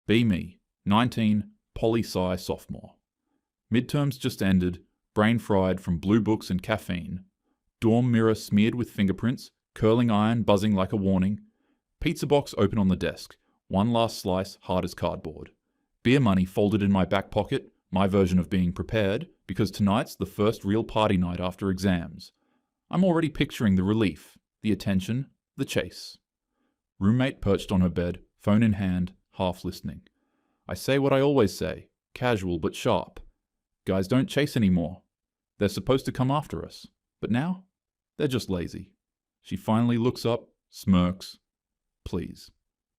Be me, 19, poli-sci sophomore. Midterms just ended, brain fried from blue books and caffeine. Dorm mirror smeared with fingerprints, curling iron buzzing like a warning. Pizza box open on the desk, one last slice hard as cardboard. Beer money folded in my back pocket, my version of being prepared, because tonight's the first real party night after exams. I'm already picturing the relief, the attention, the chase. Roommate perched on her bed, phone in hand, half listening. I say what I always say, casual but sharp. Guys don't chase anymore. They're supposed to come after us. But now, they're just lazy. She finally looks up, smirks. Please.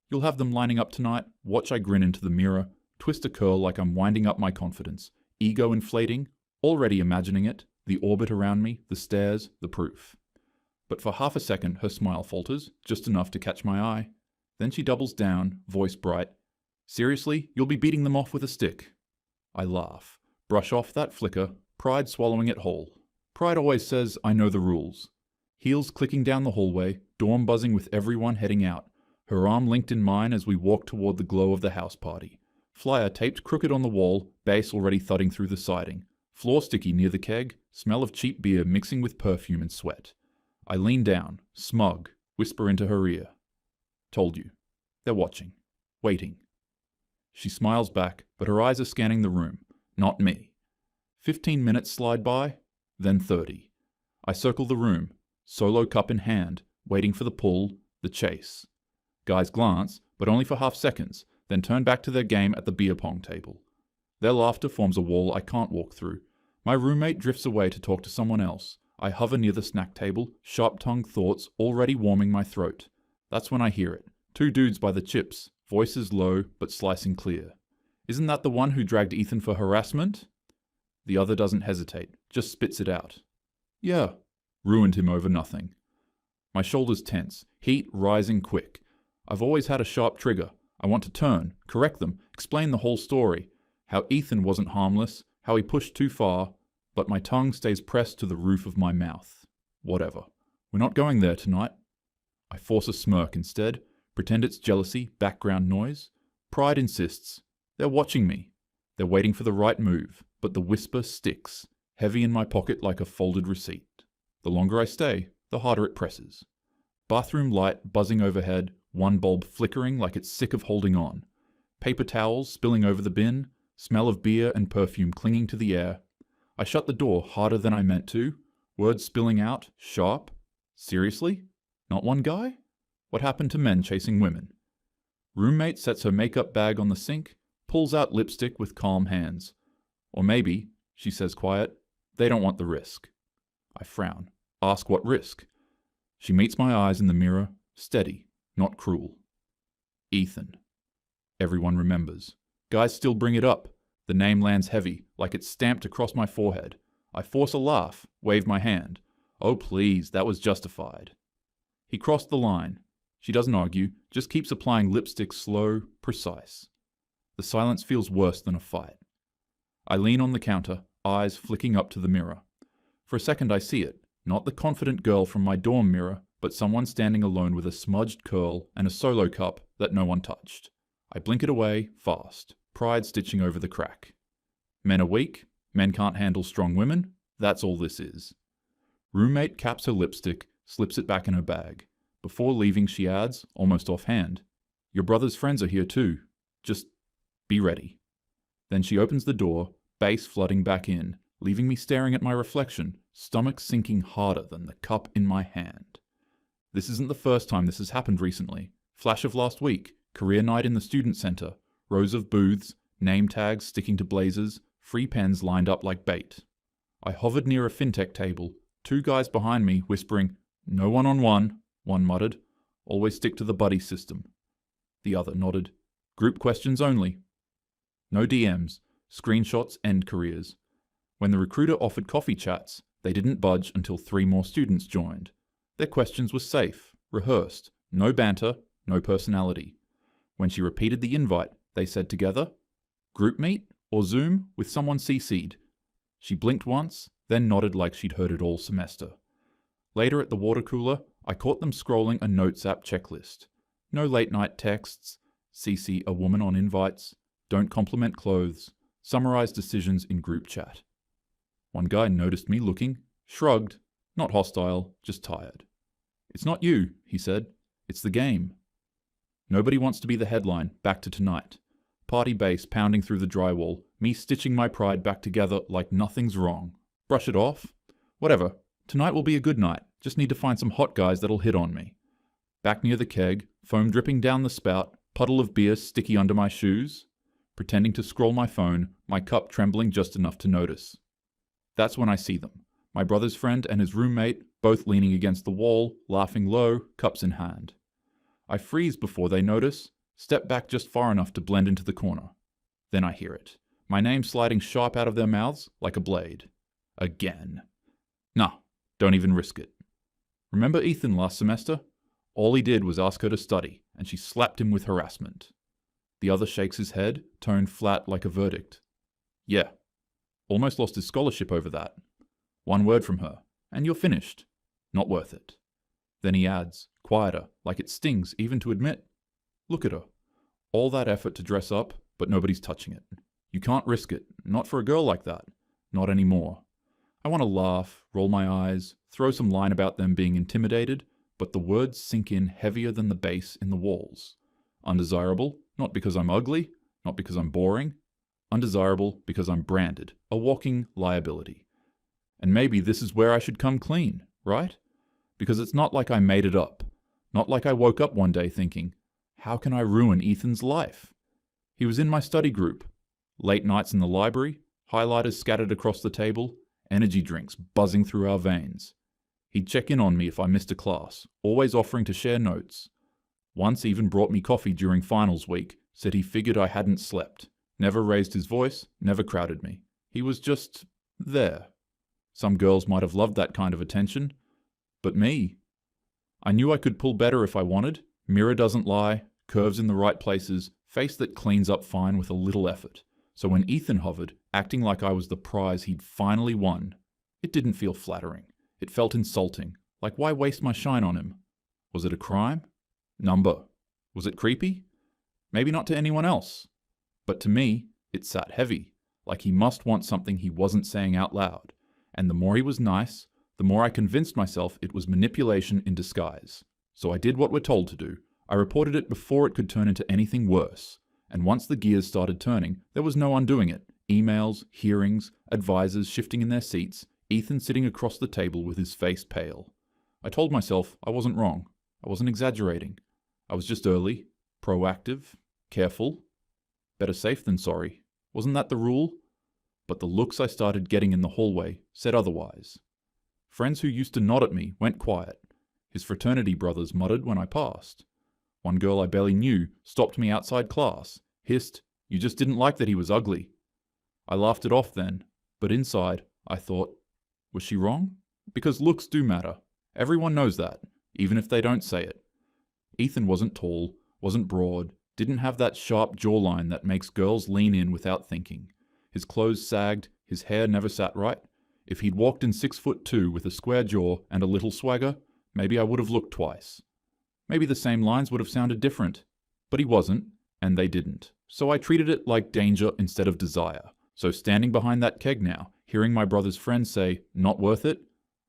You'll have them lining up tonight, watch I grin into the mirror, twist a curl like I'm winding up my confidence, ego inflating, already imagining it, the orbit around me, the stairs, the proof. But for half a second her smile falters, just enough to catch my eye. Then she doubles down, voice bright. Seriously, you'll be beating them off with a stick. I laugh, brush off that flicker, pride swallowing it whole. Pride always says I know the rules. Heels clicking down the hallway, dorm buzzing with everyone heading out, her arm linked in mine as we walk toward the glow of the house party. Flyer taped crooked on the wall, bass already thudding through the siding. Floor sticky near the keg, smell of cheap beer mixing with perfume and sweat. I lean down, smug, whisper into her ear. Told you. They're watching. Waiting. She smiles back, but her eyes are scanning the room, not me. 15 minutes slide by, then 30. I circle the room, solo cup in hand, waiting for the pull, the chase. Guys glance, but only for half seconds, then turn back to their game at the beer pong table. Their laughter forms a wall I can't walk through. My roommate drifts away to talk to someone else. I hover near the snack table, sharp-tongued thoughts already warming my throat. That's when I hear it. Two dudes by the chips, voices low but slicing clear. Isn't that the one who dragged Ethan for harassment? The other doesn't hesitate, just spits it out. Yeah. Ruined him over nothing. My shoulders tense, heat rising quick. I've always had a sharp trigger. I want to turn, correct them, explain the whole story. How Ethan wasn't harmless, how he pushed too far, but my tongue stays pressed to the roof of my mouth. Whatever. We're not going there tonight. I force a smirk instead, pretend it's jealousy, background noise. Pride insists. They're watching me. They're waiting for the right move, but the whisper sticks, heavy in my pocket like a folded receipt. The longer I stay, the harder it presses. Bathroom light buzzing overhead, one bulb flickering like it's sick of holding on. Paper towels spilling over the bin, smell of beer and perfume clinging to the air. I shut the door harder than I meant to, words spilling out, sharp. Seriously? Not one guy? What happened to men chasing women? Roommate sets her makeup bag on the sink, pulls out lipstick with calm hands. Or maybe, she says quiet, they don't want the risk. I frown. Ask what risk? She meets my eyes in the mirror, steady, not cruel. Ethan. Everyone remembers. Guys still bring it up. The name lands heavy, like it's stamped across my forehead. I force a laugh, wave my hand. Oh please, that was justified. He crossed the line. She doesn't argue, just keeps applying lipstick slow, precise. The silence feels worse than a fight. I lean on the counter, eyes flicking up to the mirror. For a second I see it, not the confident girl from my dorm mirror, but someone standing alone with a smudged curl and a solo cup that no one touched. I blink it away, fast, pride stitching over the crack. Men are weak, men can't handle strong women, that's all this is. Roommate caps her lipstick, slips it back in her bag. Before leaving she adds, almost offhand, your brother's friends are here too. Just be ready. Then she opens the door, bass flooding back in, leaving me staring at my reflection, stomach sinking harder than the cup in my hand. This isn't the first time this has happened recently. Flash of last week, career night in the student center, rows of booths, name tags sticking to blazers, free pens lined up like bait. I hovered near a fintech table, two guys behind me whispering, no one-on-one, one muttered, always stick to the buddy system. The other nodded, group questions only. No DMs, screenshots end careers. When the recruiter offered coffee chats, they didn't budge until 3 more students joined. Their questions were safe, rehearsed, no banter, no personality. When she repeated the invite, they said together, group meet or Zoom with someone CC'd. She blinked once, then nodded like she'd heard it all semester. Later at the water cooler, I caught them scrolling a notes app checklist. No late night texts, CC a woman on invites, don't compliment clothes, summarize decisions in group chat. One guy noticed me looking, shrugged, not hostile, just tired. It's not you, he said. It's the game. Nobody wants to be the headline, back to tonight. Party bass pounding through the drywall, me stitching my pride back together like nothing's wrong. Brush it off? Whatever. Tonight will be a good night. Just need to find some hot guys that'll hit on me. Back near the keg, foam dripping down the spout, puddle of beer sticky under my shoes. Pretending to scroll my phone, my cup trembling just enough to notice. That's when I see them. My brother's friend and his roommate, both leaning against the wall, laughing low, cups in hand. I freeze before they notice, step back just far enough to blend into the corner. Then I hear it. My name sliding sharp out of their mouths like a blade. Again. Nah, don't even risk it. Remember Ethan last semester? All he did was ask her to study, and she slapped him with harassment. The other shakes his head, tone flat like a verdict. Yeah. Almost lost his scholarship over that. One word from her, and you're finished. Not worth it. Then he adds, quieter, like it stings even to admit. Look at her. All that effort to dress up, but nobody's touching it. You can't risk it, not for a girl like that. Not anymore. I want to laugh, roll my eyes, throw some line about them being intimidated, but the words sink in heavier than the bass in the walls. Undesirable, not because I'm ugly, not because I'm boring. Undesirable because I'm branded, a walking liability. And maybe this is where I should come clean, right? Because it's not like I made it up. Not like I woke up one day thinking, how can I ruin Ethan's life? He was in my study group. Late nights in the library, highlighters scattered across the table, energy drinks buzzing through our veins. He'd check in on me if I missed a class, always offering to share notes. Once even brought me coffee during finals week, said he figured I hadn't slept. Never raised his voice, never crowded me. He was just there. Some girls might have loved that kind of attention, but me? I knew I could pull better if I wanted. Mirror doesn't lie, curves in the right places, face that cleans up fine with a little effort. So when Ethan hovered, acting like I was the prize he'd finally won, it didn't feel flattering. It felt insulting, like why waste my shine on him? Was it a crime? Number. Was it creepy? Maybe not to anyone else. But to me, it sat heavy, like he must want something he wasn't saying out loud. And the more he was nice, the more I convinced myself it was manipulation in disguise. So I did what we're told to do. I reported it before it could turn into anything worse. And once the gears started turning, there was no undoing it. Emails, hearings, advisors shifting in their seats, Ethan sitting across the table with his face pale. I told myself I wasn't wrong. I wasn't exaggerating. I was just early, proactive, careful. Better safe than sorry. Wasn't that the rule? But the looks I started getting in the hallway said otherwise. Friends who used to nod at me went quiet. His fraternity brothers muttered when I passed. One girl I barely knew stopped me outside class, hissed, "You just didn't like that he was ugly." I laughed it off then, but inside, I thought, was she wrong? Because looks do matter. Everyone knows that, even if they don't say it. Ethan wasn't tall, wasn't broad, didn't have that sharp jawline that makes girls lean in without thinking. His clothes sagged, his hair never sat right. If he'd walked in 6'2" with a square jaw and a little swagger, maybe I would have looked twice. Maybe the same lines would have sounded different. But he wasn't, and they didn't. So I treated it like danger instead of desire. So standing behind that keg now, hearing my brother's friends say, "Not worth it,"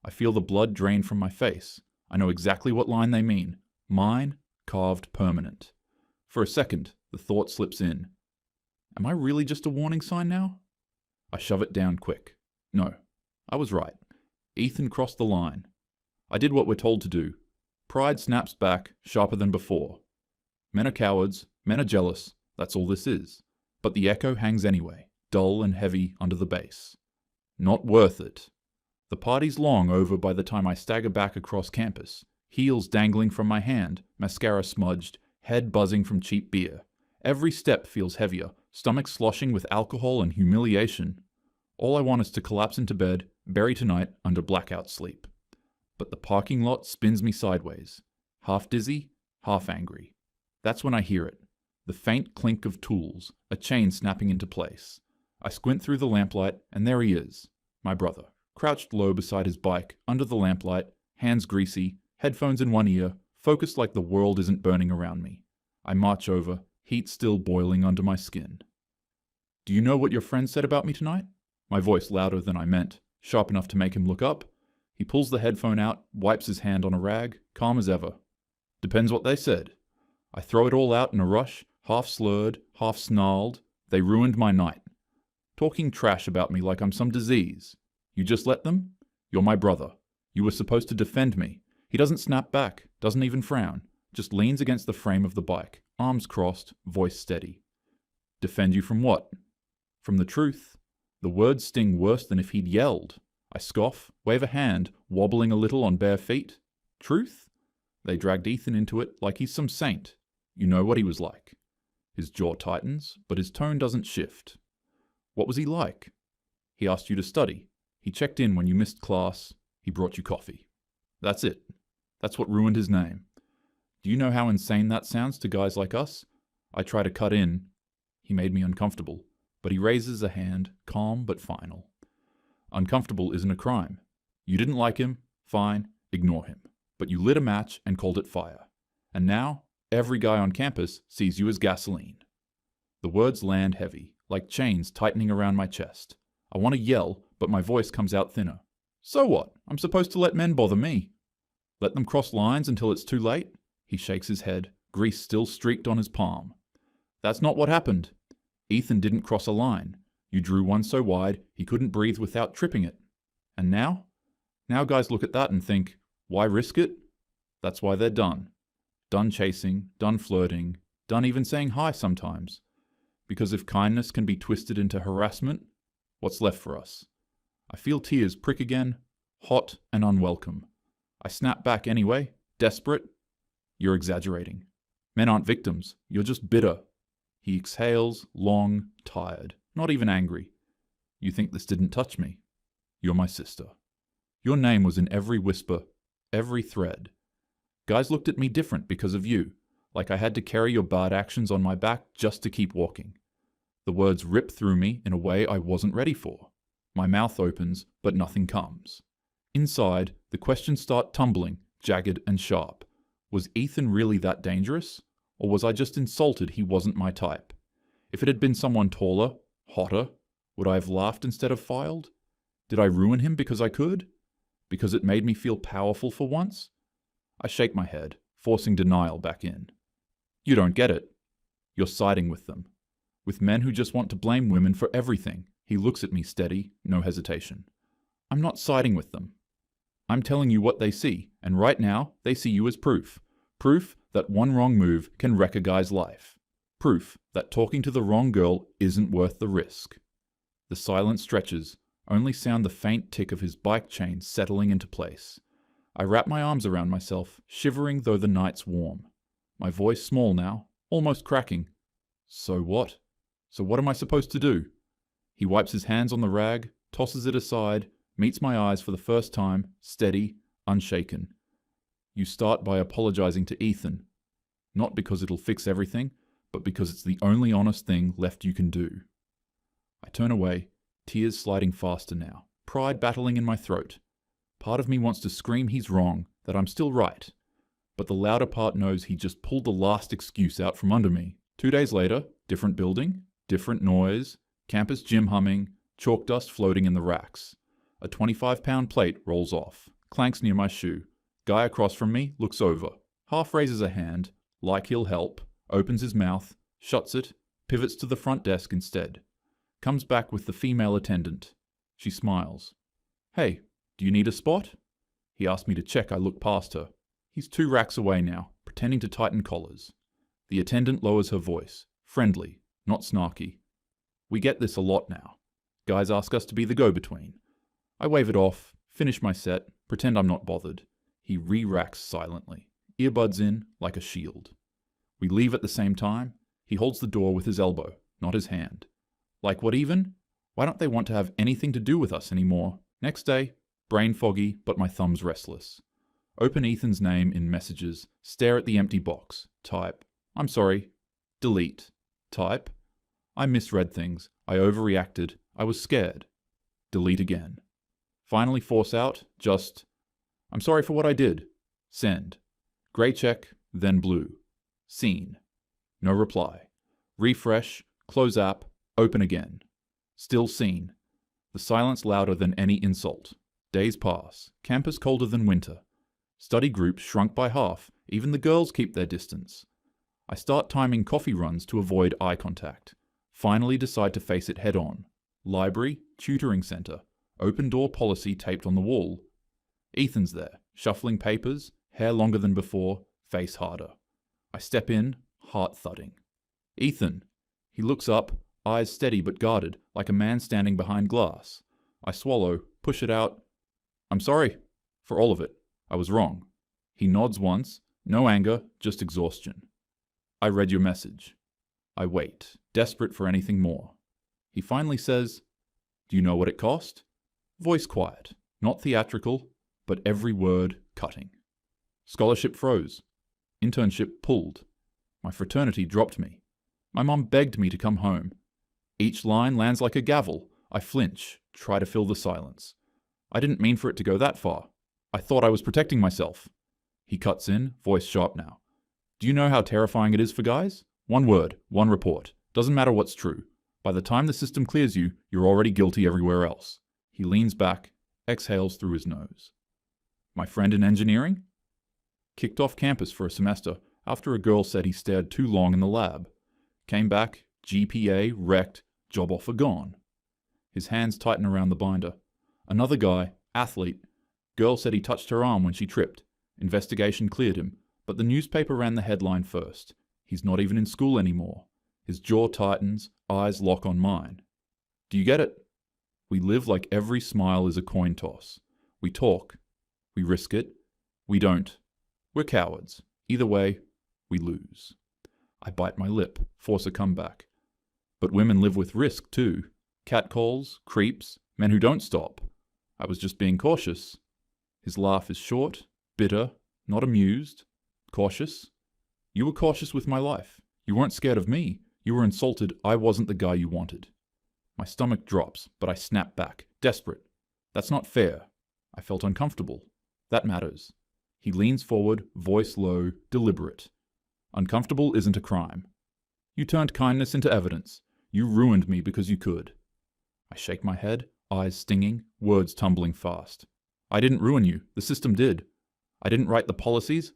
I feel the blood drain from my face. I know exactly what line they mean. Mine, carved permanent. For a second, the thought slips in. Am I really just a warning sign now? I shove it down quick. No, I was right. Ethan crossed the line. I did what we're told to do. Pride snaps back, sharper than before. Men are cowards, men are jealous, that's all this is. But the echo hangs anyway, dull and heavy under the bass. Not worth it. The party's long over by the time I stagger back across campus, heels dangling from my hand, mascara smudged, head buzzing from cheap beer. Every step feels heavier, stomach sloshing with alcohol and humiliation. All I want is to collapse into bed, bury tonight under blackout sleep. But the parking lot spins me sideways, half dizzy, half angry. That's when I hear it. The faint clink of tools, a chain snapping into place. I squint through the lamplight, and there he is, my brother, crouched low beside his bike, under the lamplight, hands greasy, headphones in one ear, focused like the world isn't burning around me. I march over, heat still boiling under my skin. Do you know what your friend said about me tonight? My voice louder than I meant, sharp enough to make him look up. He pulls the headphone out, wipes his hand on a rag, calm as ever. Depends what they said. I throw it all out in a rush, half slurred, half snarled. They ruined my night. Talking trash about me like I'm some disease. You just let them? You're my brother. You were supposed to defend me. He doesn't snap back, doesn't even frown, just leans against the frame of the bike, arms crossed, voice steady. Defend you from what? From the truth. The words sting worse than if he'd yelled. I scoff, wave a hand, wobbling a little on bare feet. Truth? They dragged Ethan into it like he's some saint. You know what he was like. His jaw tightens, but his tone doesn't shift. What was he like? He asked you to study. He checked in when you missed class. He brought you coffee. That's it. That's what ruined his name. Do you know how insane that sounds to guys like us? I try to cut in. He made me uncomfortable, but he raises a hand, calm but final. Uncomfortable isn't a crime. You didn't like him, fine, ignore him. But you lit a match and called it fire. And now, every guy on campus sees you as gasoline. The words land heavy, like chains tightening around my chest. I want to yell, but my voice comes out thinner. So what? I'm supposed to let men bother me. Let them cross lines until it's too late? He shakes his head, grease still streaked on his palm. That's not what happened. Ethan didn't cross a line. You drew one so wide he couldn't breathe without tripping it. And now? Now guys look at that and think, why risk it? That's why they're done. Done chasing, done flirting, done even saying hi sometimes. Because if kindness can be twisted into harassment, what's left for us? I feel tears prick again, hot and unwelcome. I snap back anyway, desperate. You're exaggerating. Men aren't victims, you're just bitter. He exhales, long, tired, not even angry. You think this didn't touch me? You're my sister. Your name was in every whisper, every thread. Guys looked at me different because of you, like I had to carry your bad actions on my back just to keep walking. The words rip through me in a way I wasn't ready for. My mouth opens, but nothing comes. Inside, the questions start tumbling, jagged and sharp. Was Ethan really that dangerous? Or was I just insulted he wasn't my type? If it had been someone taller, hotter, would I have laughed instead of filed? Did I ruin him because I could? Because it made me feel powerful for once? I shake my head, forcing denial back in. You don't get it. You're siding with them. With men who just want to blame women for everything. He looks at me steady, no hesitation. I'm not siding with them. I'm telling you what they see, and right now, they see you as proof. Proof that one wrong move can wreck a guy's life. Proof that talking to the wrong girl isn't worth the risk. The silence stretches, only sound the faint tick of his bike chain settling into place. I wrap my arms around myself, shivering though the night's warm. My voice small now, almost cracking. So what? So what am I supposed to do? He wipes his hands on the rag, tosses it aside, meets my eyes for the first time, steady, unshaken. You start by apologizing to Ethan. Not because it'll fix everything, but because it's the only honest thing left you can do. I turn away, tears sliding faster now, pride battling in my throat. Part of me wants to scream he's wrong, that I'm still right. But the louder part knows he just pulled the last excuse out from under me. 2 days later, different building, different noise, campus gym humming, chalk dust floating in the racks. A 25-pound plate rolls off, clanks near my shoe. Guy across from me looks over, half raises a hand, like he'll help, opens his mouth, shuts it, pivots to the front desk instead. Comes back with the female attendant. She smiles. Hey, do you need a spot? He asked me to check I look past her. He's 2 racks away now, pretending to tighten collars. The attendant lowers her voice, friendly, not snarky. We get this a lot now. Guys ask us to be the go-between. I wave it off, finish my set, pretend I'm not bothered. He re-racks silently, earbuds in, like a shield. We leave at the same time. He holds the door with his elbow, not his hand. Like what even? Why don't they want to have anything to do with us anymore? Next day, brain foggy, but my thumb's restless. Open Ethan's name in messages, stare at the empty box, type, I'm sorry, delete, type, I misread things, I overreacted, I was scared, delete again. Finally force out, just, I'm sorry for what I did, send. Grey check, then blue. Seen. No reply. Refresh, close app, open again. Still seen. The silence louder than any insult. Days pass. Campus colder than winter. Study groups shrunk by half. Even the girls keep their distance. I start timing coffee runs to avoid eye contact. Finally decide to face it head on. Library, tutoring center, open door policy taped on the wall. Ethan's there, shuffling papers, hair longer than before, face harder. I step in, heart thudding. Ethan. He looks up, eyes steady but guarded, like a man standing behind glass. I swallow, push it out. I'm sorry. For all of it. I was wrong. He nods once, no anger, just exhaustion. I read your message. I wait, desperate for anything more. He finally says, "Do you know what it cost?" Voice quiet, not theatrical, but every word cutting. Scholarship froze. Internship pulled. My fraternity dropped me. My mom begged me to come home. Each line lands like a gavel. I flinch, try to fill the silence. I didn't mean for it to go that far. I thought I was protecting myself. He cuts in, voice sharp now. Do you know how terrifying it is for guys? One word, one report. Doesn't matter what's true. By the time the system clears you, you're already guilty everywhere else. He leans back, exhales through his nose. My friend in engineering? Kicked off campus for a semester after a girl said he stared too long in the lab. Came back, GPA wrecked, job offer gone. His hands tighten around the binder. Another guy, athlete. Girl said he touched her arm when she tripped. Investigation cleared him, but the newspaper ran the headline first. He's not even in school anymore. His jaw tightens, eyes lock on mine. Do you get it? We live like every smile is a coin toss. We talk. We risk it. We don't. We're cowards. Either way, we lose. I bite my lip, force a comeback. But women live with risk too. Catcalls, creeps, men who don't stop. I was just being cautious. His laugh is short, bitter, not amused, cautious. You were cautious with my life. You weren't scared of me. You were insulted I wasn't the guy you wanted. My stomach drops, but I snap back, desperate. That's not fair. I felt uncomfortable. That matters. He leans forward, voice low, deliberate. Uncomfortable isn't a crime. You turned kindness into evidence. You ruined me because you could. I shake my head, eyes stinging, words tumbling fast. I didn't ruin you. The system did. I didn't write the policies.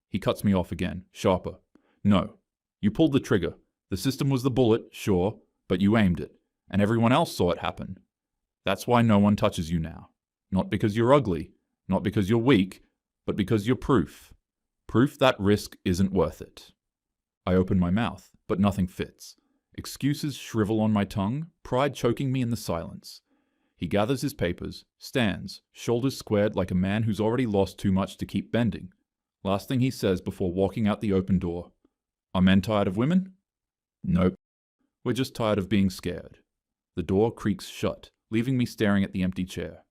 He cuts me off again, sharper. No. You pulled the trigger. The system was the bullet, sure, but you aimed it, and everyone else saw it happen. That's why no one touches you now. Not because you're ugly, not because you're weak, but because you're proof. Proof that risk isn't worth it. I open my mouth, but nothing fits. Excuses shrivel on my tongue, pride choking me in the silence. He gathers his papers, stands, shoulders squared like a man who's already lost too much to keep bending. Last thing he says before walking out the open door. Are men tired of women? Nope. We're just tired of being scared. The door creaks shut, leaving me staring at the empty chair.